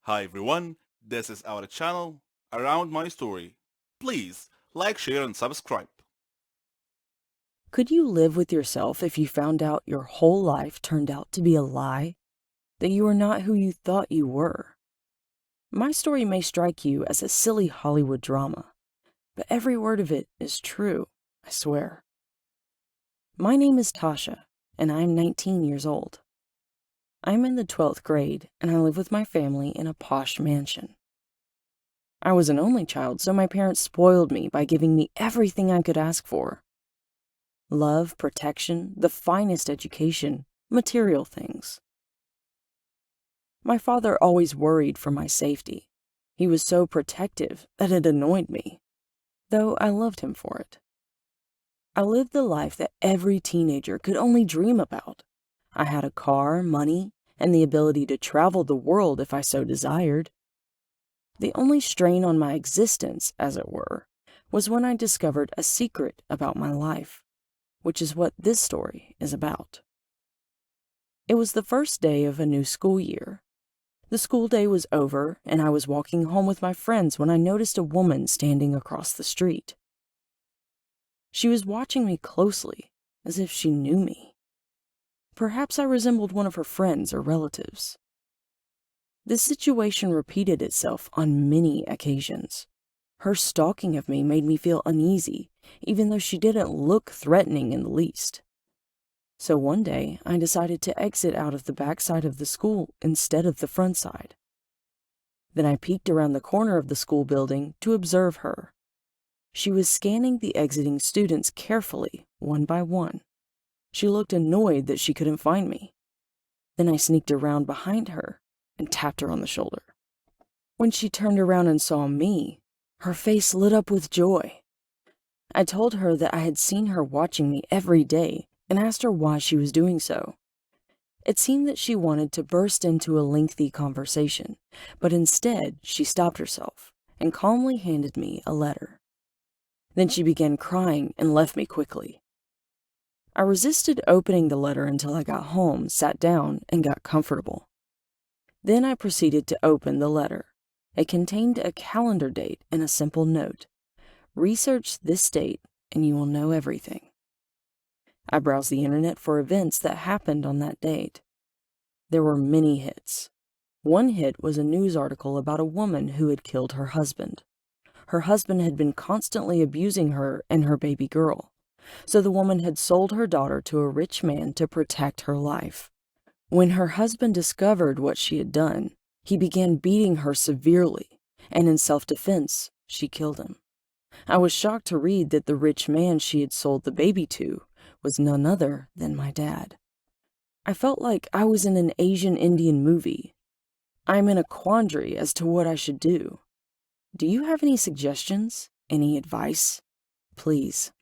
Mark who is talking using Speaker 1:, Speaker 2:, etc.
Speaker 1: Hi everyone, this is our channel, Around My Story. Please like, share and subscribe.
Speaker 2: Could you live with yourself if you found out your whole life turned out to be a lie? That you are not who you thought you were? My story may strike you as a silly Hollywood drama, but every word of it is true, I swear. My name is Tasha, and I am 19 years old. I am in the 12th grade, and I live with my family in a posh mansion. I was an only child, so my parents spoiled me by giving me everything I could ask for. Love, protection, the finest education, material things. My father always worried for my safety. He was so protective that it annoyed me, though I loved him for it. I lived the life that every teenager could only dream about. I had a car, money, and the ability to travel the world if I so desired. The only strain on my existence, as it were, was when I discovered a secret about my life, which is what this story is about. It was the first day of a new school year. The school day was over, and I was walking home with my friends when I noticed a woman standing across the street. She was watching me closely, as if she knew me. Perhaps I resembled one of her friends or relatives. This situation repeated itself on many occasions. Her stalking of me made me feel uneasy, even though she didn't look threatening in the least. So one day, I decided to exit out of the back side of the school instead of the front side. Then I peeked around the corner of the school building to observe her. She was scanning the exiting students carefully, one by one. She looked annoyed that she couldn't find me. Then I sneaked around behind her and tapped her on the shoulder. When she turned around and saw me, her face lit up with joy. I told her that I had seen her watching me every day and asked her why she was doing so. It seemed that she wanted to burst into a lengthy conversation, but instead she stopped herself and calmly handed me a letter. Then she began crying and left me quickly. I resisted opening the letter until I got home, sat down, and got comfortable. Then I proceeded to open the letter. It contained a calendar date and a simple note. Research this date and you will know everything. I browsed the internet for events that happened on that date. There were many hits. One hit was a news article about a woman who had killed her husband. Her husband had been constantly abusing her and her baby girl, so the woman had sold her daughter to a rich man to protect her life. When her husband discovered what she had done, he began beating her severely, and in self-defense, she killed him. I was shocked to read that the rich man she had sold the baby to was none other than my dad. I felt like I was in an Asian Indian movie. I'm in a quandary as to what I should do. Do you have any suggestions? Any advice? Please